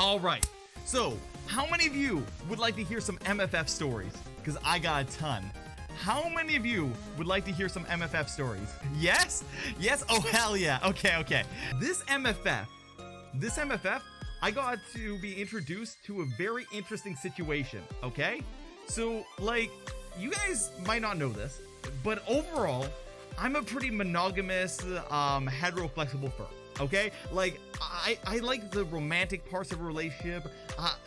All right, so how many of you would like to hear some MFF stories? Because I got a ton. How many of you would like to hear some MFF stories? Yes? Yes? Oh, hell yeah. Okay. This MFF, I got to be introduced to a very interesting situation, okay? So, like, you guys might not know this, but overall, I'm a pretty monogamous, hetero-flexible fur, okay? Like, I like the romantic parts of a relationship.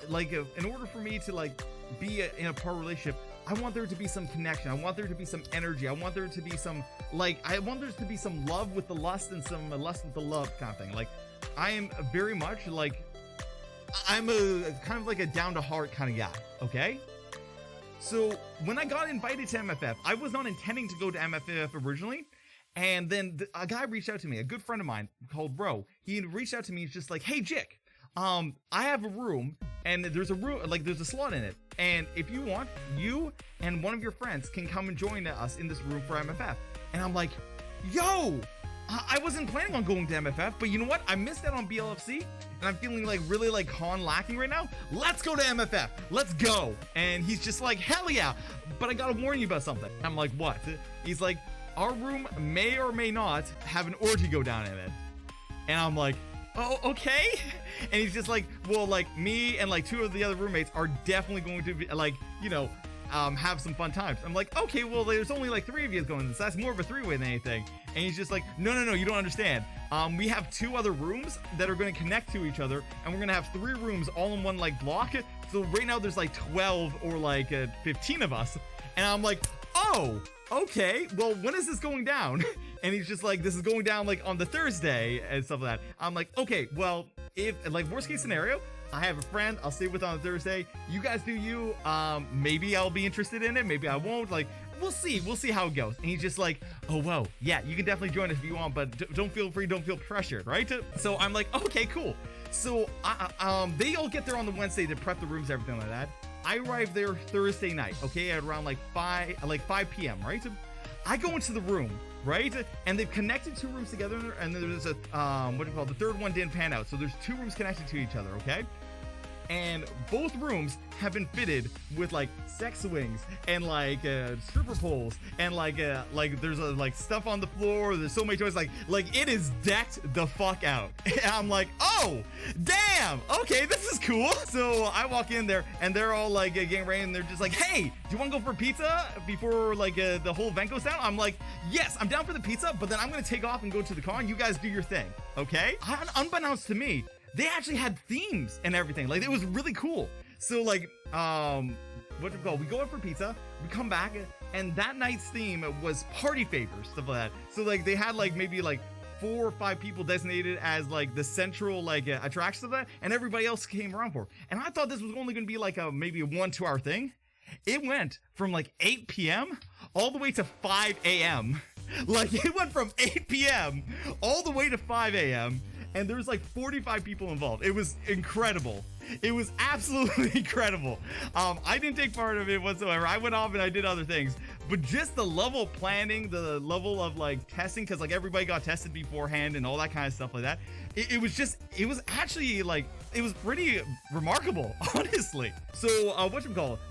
In order for me to, like, be in a part relationship, I want there to be some connection. I want there to be some energy. I want there to be some, I want there to be some love with the lust and some lust with the love kind of thing. Like, I am very much, like, I'm a kind of like a down-to-heart kind of guy, okay? So, when I got invited to MFF, I was not intending to go to MFF originally, and then a guy reached out to me, a good friend of mine called Bro. He reached out to me, he's just like, hey, Jik, I have a room, and there's a slot in it, and if you want, you and one of your friends can come and join us in this room for MFF. And I'm like, yo, I wasn't planning on going to MFF, but you know what? I missed out on BLFC, and I'm feeling like really like con lacking right now. Let's go to MFF. Let's go. And he's just like, hell yeah. But I gotta warn you about something. I'm like, what? He's like, our room may or may not have an orgy go down in it. And I'm like, oh, okay. And he's just like, well, like, me and like 2 of the other roommates are definitely going to be like, you know, have some fun times. I'm like, okay, well, there's only like 3 of you going, so that's more of a 3-way than anything. And he's just like, no, you don't understand. We have 2 other rooms that are going to connect to each other, and we're going to have 3 rooms all in one like block. So right now there's like 12 or like 15 of us. And I'm like, oh, okay, well, when is this going down? And he's just like, this is going down like on the Thursday and stuff like that. I'm like, okay, well, if like worst case scenario, I have a friend I'll stay with on a Thursday. You guys do you. Maybe I'll be interested in it. Maybe I won't. Like, we'll see how it goes. And he's just like, oh, whoa, yeah, you can definitely join us if you want, but don't feel free, don't feel pressured, right? So I'm like, okay, cool. So they all get there on the Wednesday to prep the rooms, everything like that. I arrived there Thursday night, okay, at around like 5 p.m., right? I go into the room, right? And they've connected 2 rooms together, and there's a, the third one didn't pan out. So there's 2 rooms connected to each other, okay? And both rooms have been fitted with like sex swings and like stripper poles and like there's like stuff on the floor. There's so many toys. Like it is decked the fuck out. And I'm like, oh damn, okay, this is cool. So I walk in there and they're all like getting ready and they're just like, hey, do you want to go for pizza before like the whole event goes down? I'm like, yes, I'm down for the pizza, but then I'm gonna take off and go to the con. You guys do your thing, okay? Unbeknownst to me, they actually had themes and everything. Like, it was really cool. So, like, we go in for pizza, we come back, and that night's theme was party favors, stuff like that. So, like, they had, like, maybe, like, 4 or 5 people designated as, like, the central, like, attractions of that, and everybody else came around for. And I thought this was only going to be, like, maybe a 1-2 hour thing. It went from, like, 8 p.m. all the way to 5 a.m. Like, it went from 8 p.m. all the way to 5 a.m., and there was like 45 people involved. It was incredible. It was absolutely incredible. I didn't take part of it whatsoever. I went off and I did other things, but just the level of planning, the level of like testing, because like everybody got tested beforehand and all that kind of stuff like that. It was actually like, it was pretty remarkable, honestly. So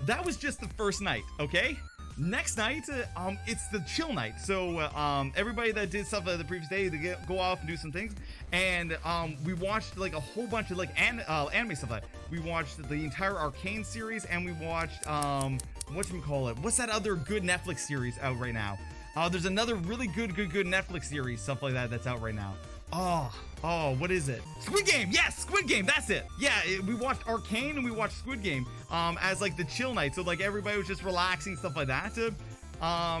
that was just the first night, okay? Next night, it's the chill night. So everybody that did stuff the previous day, they go off and do some things. And we watched like a whole bunch of like anime stuff. We watched the entire Arcane series, and we watched what's that other good Netflix series out right now? There's another really good Netflix series, stuff like that, that's out right now. Oh, what is it? Squid Game! Yes, Squid Game, that's it! Yeah, we watched Arcane and we watched Squid Game as like the chill night. So like everybody was just relaxing, stuff like that.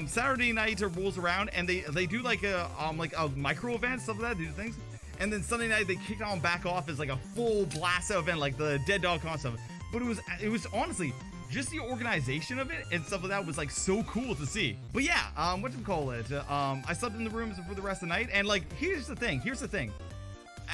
Saturday night rolls around and they do like a micro event, stuff like that, they do things. And then Sunday night they kick on back off as like a full blast out event, like the Dead Dog Con stuff. But it was honestly, just the organization of it and stuff like that was like so cool to see. But yeah, I slept in the rooms for the rest of the night, and like here's the thing.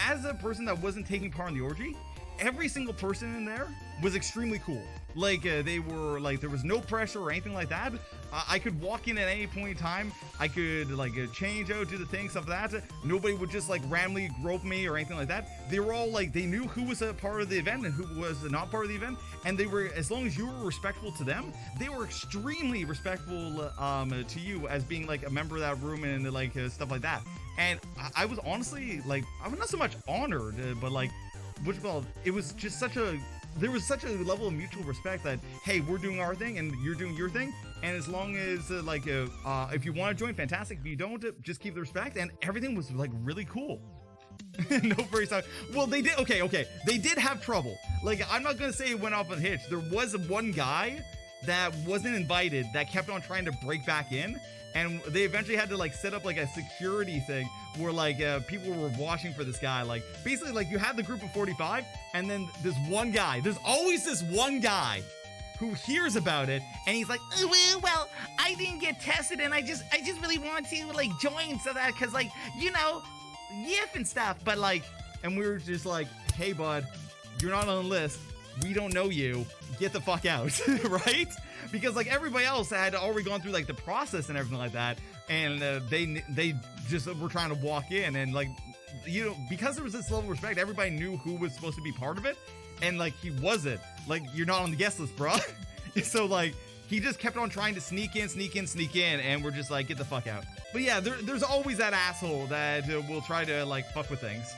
As a person that wasn't taking part in the orgy, every single person in there was extremely cool. Like they were like, there was no pressure or anything like that. I could walk in at any point in time. I could like change out, do the thing, stuff like that. Nobody would just like randomly grope me or anything like that. They were all like, they knew who was a part of the event and who was not part of the event, and they were, as long as you were respectful to them, they were extremely respectful to you as being like a member of that room and like stuff like that. And I was honestly like, I was not so much honored, but like, it was just such a, there was such a level of mutual respect that, hey, we're doing our thing and you're doing your thing, and as long as if you want to join, fantastic. If you don't, just keep the respect, and everything was like really cool. No very sorry. Well, they did, okay, they did have trouble. Like, I'm not gonna say it went off on a hitch. There was one guy that wasn't invited that kept on trying to break back in, and they eventually had to like set up like a security thing where like people were watching for this guy. Like, basically, like, you had the group of 45, and then this one guy, there's always this one guy who hears about it, and he's like, well, I didn't get tested, and I just really want to like join, so that, cause like, you know, YIF and stuff. But like, and we were just like, hey bud, you're not on the list, we don't know you, get the fuck out. Right? Because like everybody else had already gone through like the process and everything like that, and they just were trying to walk in, and like, you know, because there was this level of respect, everybody knew who was supposed to be part of it, and like, he wasn't. Like, you're not on the guest list, bro. So like, he just kept on trying to sneak in, and we're just like, get the fuck out. But yeah, there's always that asshole that will try to like fuck with things.